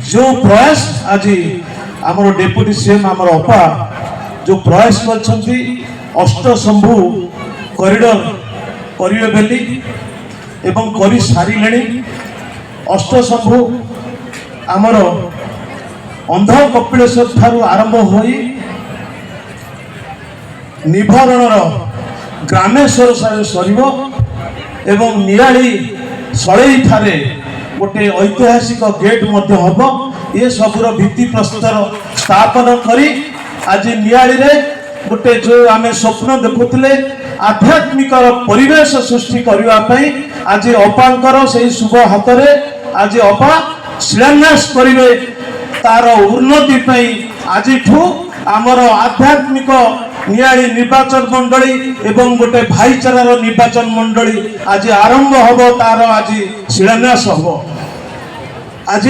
जो प्रयास आज आमर डेप्यूटी सीएम आमर अपा जो प्रयास कर अष्टशंभु कॉरिडोर करिवे बेली एवं करि सारिले अष्टशंभु आमर अंध कपिलेश्वर ठारू आरंभ होई निभरणर ग्रामेश्वर सरीब एवं निराली सड़ई ठारे गोटे ऐतिहासिक गेट हम ये सबूर भित्ति प्रस्तर स्थापन करी आज नियाली रे गोटे जो आम स्वप्न देखुले आध्यात्मिक परिवेश सृष्टि करने आज अपांकर से शुभ हाथ में आज अपा शिलान्यास करेंगे तार उन्नति आज आमर आध्यात्मिक नियाली निर्वाचन मंडली एवं गोटे भाईचारार निर्वाचन मंडली आज आरंभ हम तार आज शिलान्यास हम आज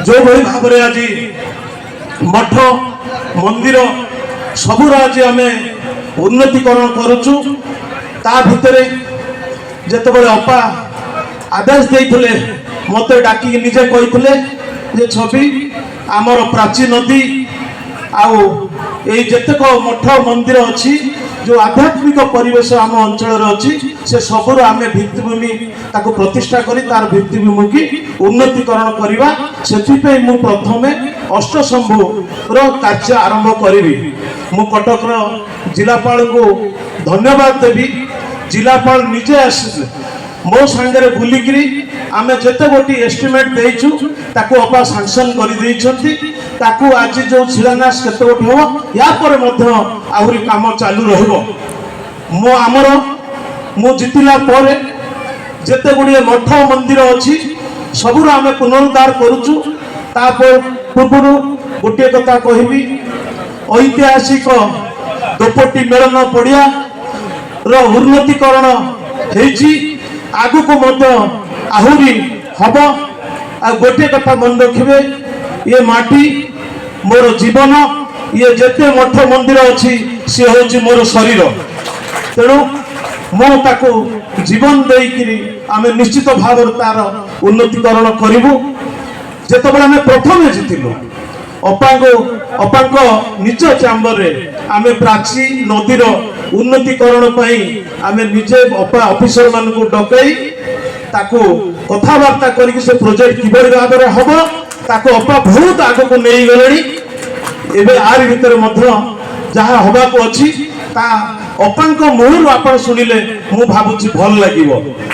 जो भाई भाव में आज मठ मंदिर सबूर आज आम उन्नतिकरण करुचु ता भितर जिते अपा आदेश देते मत डाकी निजे कही छवि आमर प्राचीन नदी आउ ये जितेक मठ मंदिर अच्छी जो आध्यात्मिक परिवेश आम अंचल अच्छी से सबूर आम भित्तिभूमि ताको प्रतिष्ठा करी तार भित्तिभूमि की उन्नतिकरण करवा से मु प्रथमे अष्टशंभुर कार्य आरंभ करी मु कटक जिलापाल को धन्यवाद देवी जिलापाल निजे आस मो सांगे बुलिकी आम जिते गोटी एस्टिमेट देचु ताको अपा सांसन कर आज जो शिलान्यास केते गोटी हम या पर आहरी काम चालू रहिबो मो आमर मु जितिला पर जेते गुड़िए मठ मंदिर अच्छी सबूर आम पुनरुद्धार करुचु तापर पूर्व गोटे कथा कहबी ऐतिहासिक दोपटी मेलन पड़िया रो उन्नतिकरण हेची आगु को मध्य आहरी हम आ गोटे कथा मन रखिए ये माटी मोर जीवन ये जेते मठ मंदिर अच्छी सी हूँ मोर शरीर तेणु मुझे जीवन देकरी आम निश्चित भाव तार उन्नतिकरण करूँ जिते आम प्रथम जीतिलु अपा निज चैम्बर आम प्राची नदीर उन्नतिकरण आम निजे अपा ऑफिसर मान डकई ताको कथबार्ता करके से प्रोजेक्ट किभली भाव में हम ताको अपा बहुत आग को नहीं गले एवं आर भितर जहाँ हवाक अच्छी अपांक मुहर आप शुणिले मु भावुची भल लगे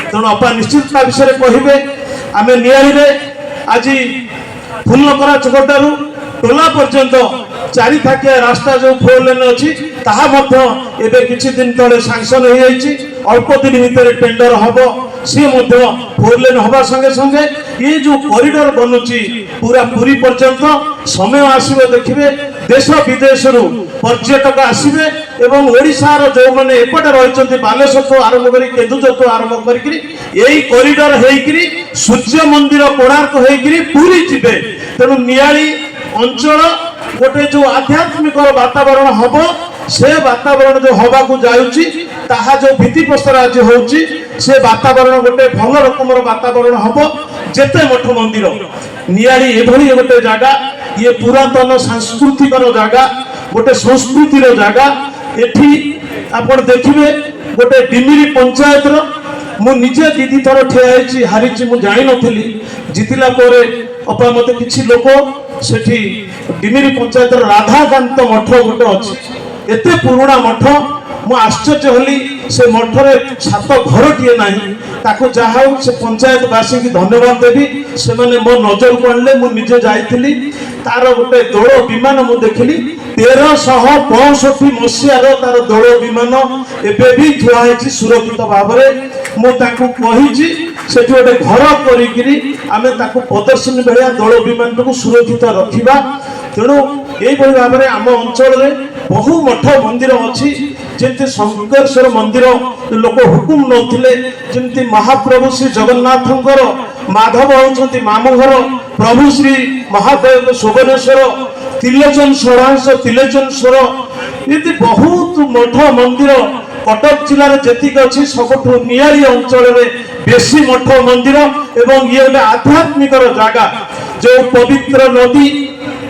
तेणु अपा निश्चित विषय कहे आम नियाली आज फुलनकरा चकटारू टोला पर्यंत चारि थाकिया रास्ता जो 4 लेन अच्छी ताहा किछि दिन तले सांसन हो जाइए अल्प दिन भितर टेंडर हम सी 4 लेन हवा संगे संगे ये जो कॉरिडोर बनुची पूरा पुरी पर्यंत समय आसवे देखिए देश विदेश पर्यटक आसवे एवं ओडिशार जो मैंने एपटे रही बालेश्वर आरंभ कर केन्दुझर आरंभ कर कॉरिडोर होकरी सूर्य मंदिर कोणार्क होकरी पुरी जीवे तेणु नियाली अंचल गोटे जो आध्यात्मिक वातावरण हम से वातावरण जो हवा को जाऊँगी ताहा जो भित्ति प्रस्तर आज होउची से वातावरण गोटे भल रकम वातावरण हम जेते मठ मंदिर नियाली एभली गोटे जगह ये पुरातन सांस्कृतिक जगह गोटे संस्कृतिर जगह एठी आपण देखिए गोटे डिमिरी पंचायत मु निजे दीदी थर ठिया हारी मु जानी नथिली जीतिला पर अपा मते किछि लोक सेठी डिमिरी पंचायत राधाकांत मठ गोटे अच्छी एते पुराना मठ मु आश्चर्य होली से मठरे छात घर टीए नहीं ताको जहा से पंचायतवासी की धन्यवाद देवी से माने मो नजर को आणले मु निजे जाइथिली तार गोटे दोल विमान मु देखिली 1365 मसीहार तार दोल विमान एबे भी थुआ है सुरक्षित भाव में मु ताको कहिछि सेठी गोटे घर करिकिरी आमे ताको प्रदर्शन भलिया दोल विमान को सुरक्षित रखिबा तेणु यही भाव में आम अंचल बहु मठ मंदिर अच्छी जमी शंकरेश्वर मंदिर लोक हुकुम नौले जमी महाप्रभु श्री जगन्नाथ माधव होती मामू घर प्रभु श्री महादेव शोभनेश्वर तिलोचन षडांश तिलोचनेश्वर ये बहुत मठ मंदिर कटक जिले जी अच्छी सब नियाली अंचल बेसी मठ मंदिर एवं ये गोटे आध्यात्मिक जगह जो पवित्र नदी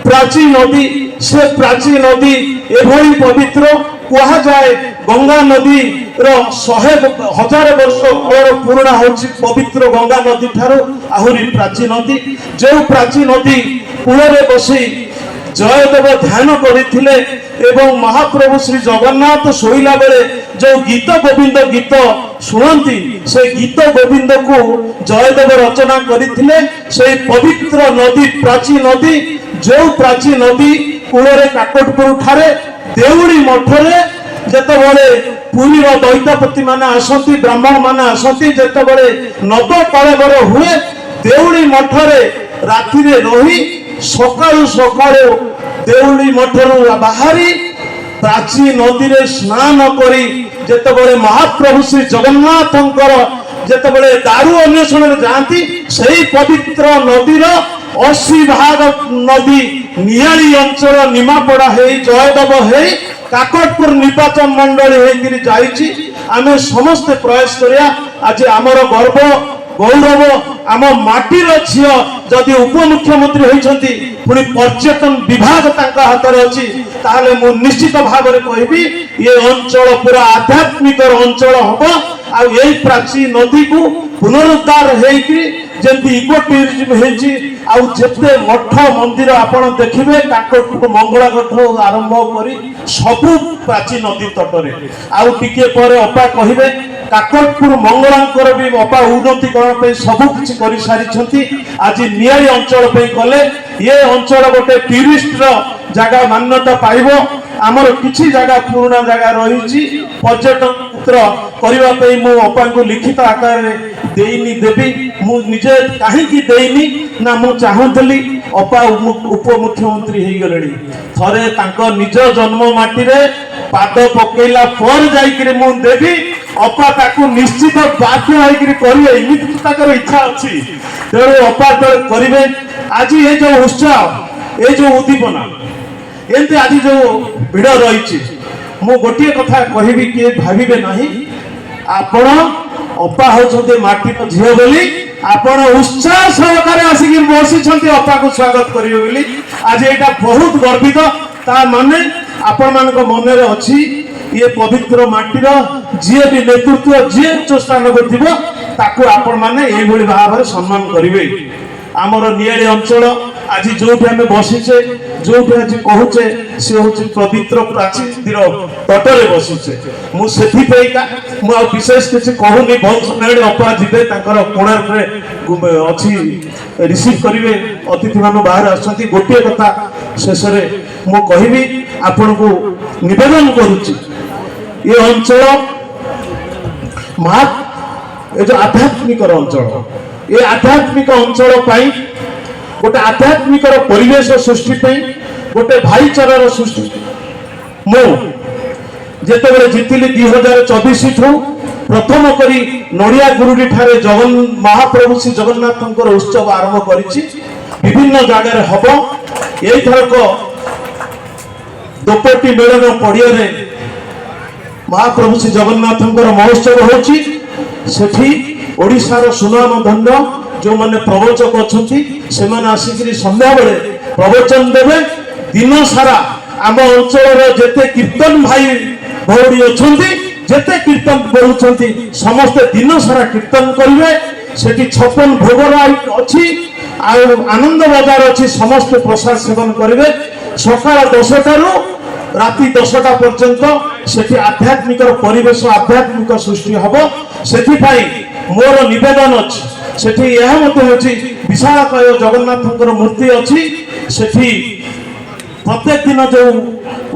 प्राची नदी से प्राची नदी एभली पवित्र कहा जाए गंगा नदी रो 100,000 वर्ष पुराना होची पवित्र गंगा नदी ठारो आहुरी प्राची नदी जो प्राची नदी कूଳରେ बसी जयदेव ध्यान करथिले एवं महाप्रभु श्री जगन्नाथ शोइला बेले जो गीत गोविंद गीत शुणती से गीत गोविंद को जयदेव रचना करथिले से पवित्र नदी प्राची नदी जो प्राची नदी कूଳରେ काकटपुर ठारे देउड़ी मठरे जेतबेले पुरीर दैत्यपति माने आसती ब्राह्मण माने आसती जेतबेले नद कलेबर हुए देउड़ी मठरे राति रे रही सकाळु सकाळु देउड़ी मठरू बाहरी प्राची नदी रे स्नान करी जेतबेले महाप्रभु श्री जगन्नाथंकर जेतबेले दारू अन्वेषण रे जाती सही पवित्र नदीर 80 भाग नदी नियाली अंचल निमापड़ा है जयदेव है काकटपुर निर्वाचन मंडली होकर जाइछि आमे समस्त प्रयास करिया आज आमर गर्व गौरव आम माटीर झियो जदि उपमुख्यमंत्री होइछंती पुणी पर्यटन विभाग तांका हाथ में अच्छी ताहले मु निश्चित भाव में कहबी ये अंचल पूरा आध्यात्मिक अंचल हम आई प्राची नदी को पुनरुद्धार होइकि जेंति इको टूरिज्म होइछि आउ जेते मठ मंदिर आपण देखिबे काकटपुर मंगलागढ़ आरंभ करी सबु प्राची नदी तटरे आउ टिके पर अपा कहिबे काकटपुर मंगलांकर भी अपा उन्नतिकरण पे सबु किछि करि सारिछंती आज नियाली अंचल पे कले ये अंचल गोटे टूरिस्ट जगह मान्यता पाइबो आमर किछि जगह पुराना जगह रही पर्यटन करने पे मु अपा को लिखित आकार देनी देवी मु निजे कहीं देनी ना मु चाहूली अपा उपमुख्यमंत्री हो गले थरे तांको निज जन्म माटी रे पाद पकेला पर जाइकरी मु देवी अपा ताकू निश्चित बाध्य होइकरी करिए इमिति ताकर इच्छा अछि तेरे अपा तो करिवे आज ये जो उत्साह ये जो उद्दीपना एंते आज जो भिड़ रही मु गोटे कथा कहबी कि भाविबे नहीं आपण अपा होछते माटी झियो बोली आपण उत्साह सहकारे आसिक बसी अपा को स्वागत करिवे बोली आज एटा बहुत गर्वित ता माने आपण मान मन में अच्छी ये पवित्र माटीर जी भी नेतृत्व जी उच्च स्थान को थी ताकू आपण मैंने ये भाव में सम्मान करेंगे आमर नियाली अंचल आज जो आम बसीचे जो आज कहूचे सी हूँ पवित्र प्राची तटरे बसीचे मुझे विशेष किसी कहूनी बहुत समय अपा जीवे कोणार्क अच्छी रिसीव करेंगे अतिथि मान बाहर आसती गोटे कथा शेष मु कहबी आपण को निवेदन करुच्ची ये अंचल ये जो आध्यात्मिक अंचल ये आध्यात्मिक अंचल पाई गोटे आध्यात्मिक परिवेश सृष्टि गोटे भाईचारार सृष्टि मु जेतेबेले जीतिली 2024 ठू प्रथम करी नड़िया गुरुडी ठारे जगन महाप्रभु श्री जगन्नाथंकर उत्सव आरंभ करिछि विभिन्न जगार हम एई थरक दोपटी मेलन पड़िया महाप्रभु श्री जगन्नाथंकर महोत्सव होछि सेठी ओडिशार सुनाम धन्य जो माने प्रवचक अच्छी से आसिक संध्या बेले प्रवचन देवे दिन सारा आम अंचल जेते कीर्तन भाई भौरी अच्छा जेते कीर्तन बोलुंट समस्ते दिन सारा कीर्तन करेंगे सेठी 56 भोग अच्छी आनंद बजार अच्छी समस्ते प्रसाद सेवन करेंगे सकाल 10टा राति 10टा पर्यंत सेठी आध्यात्मिक परिवेश आध्यात्मिक सृष्टि हम से मोर निवेदन अच्छी सेठी यह विशालकाय जगन्नाथंकर मूर्ति अच्छी सेठी प्रत्येक दिन जो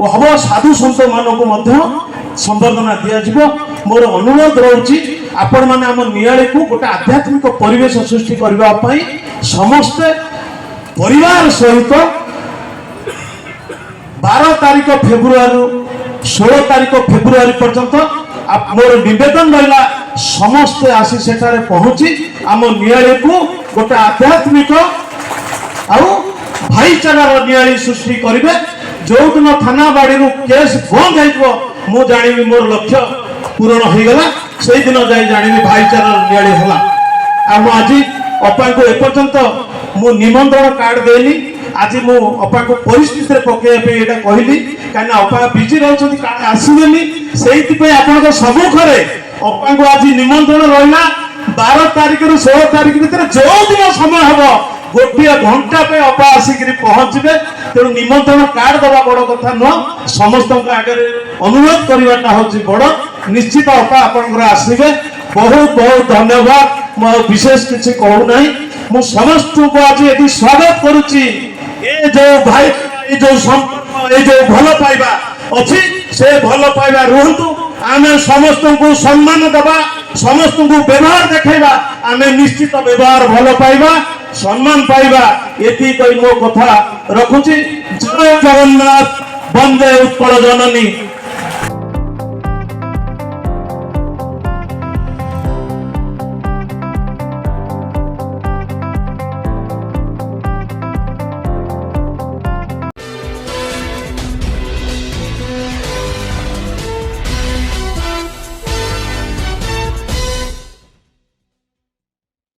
हम साधु सन्त मानक संबर्धना दिया मोर अनुरोध रोची आपण मैंने आम नियाली को गोटे आध्यात्मिक परिवेश सृष्टि करने समस्ते परिवार सहित 12 तारीख फेब्रुआरी 16 तारीख फेब्रुआरी पर्यंत मोर निवेदन रहा समस्ते आसी सेठारे पहुंची आम नियाली को गोटे आध्यात्मिक आउ भाईचारार नियाली सृष्टि करेंगे जो दिन थाना बाड़ी केस बंद हो मु जानी मोर लक्ष्य पूरण हो गला से दिन जाई जानी भाईचारार नियाली हला आज अपा को एपर्यंत ମୁଁ ନିମନ୍ତ୍ରଣ କାର୍ଡ ଦେଲି ଆଜି ମୁଁ ଅପାକୁ ପରିସ୍ଥିତିରେ ପକେଇବା ପାଇଁ ଏଇଟା କହିଲି କାହିଁକିନା ଅପା ବିଜି ରହୁଛନ୍ତି କାଳେ ଆସିବେନି ସେଇଥିପାଇଁ ଆପଣଙ୍କ ସମ୍ମୁଖରେ ଅପାଙ୍କୁ ଆଜି ନିମନ୍ତ୍ରଣ ରହିଲା 12 ତାରିଖରୁ 16 ତାରିଖ ଭିତରେ ଯୋଉ ଦିନ ସମୟ ହବ ଗୋଟିଏ ଘଣ୍ଟା ପାଇଁ ଅପା ଆସିକିରି ପହଞ୍ଚିବେ ତେଣୁ ନିମନ୍ତ୍ରଣ କାର୍ଡ ଦେବା ବଡ କଥା ନୁହଁ ସମସ୍ତଙ୍କ ଆଗରେ ଅନୁରୋଧ କରିବାଟା ହଉଛି ବଡ ନିଶ୍ଚିତ ଅପା ଆପଣଙ୍କର ଆସିବେ ବହୁତ ବହୁତ ଧନ୍ୟବାଦ ମୁଁ ଆଉ ବିଶେଷ କିଛି କହୁନାହିଁ ମୁଁ ସମସ୍ତଙ୍କୁ ଆଜି ଏଠି ସ୍ୱାଗତ କରୁଛି ଏ ଯୋଉ ଭାଇ ଏ ଯୋଉ ସମ୍ପର୍କ ଏ ଯୋଉ ଭଲ ପାଇବା ଅଛି ସେ ଭଲ ପାଇବା ରୁହନ୍ତୁ ଆମେ ସମସ୍ତଙ୍କୁ ସମ୍ମାନ ଦେବା ସମସ୍ତଙ୍କୁ ବ୍ୟବହାର ଦେଖାଇବା ଆମେ ନିଶ୍ଚିତ ବ୍ୟବହାର ଭଲ ପାଇବା ସମ୍ମାନ ପାଇବା ଏତିକି କହି ମୋ କଥା ରଖୁଛି ଜୟ ଜଗନ୍ନାଥ ବନ୍ଦେ ଉତ୍କଳ ଜନନୀ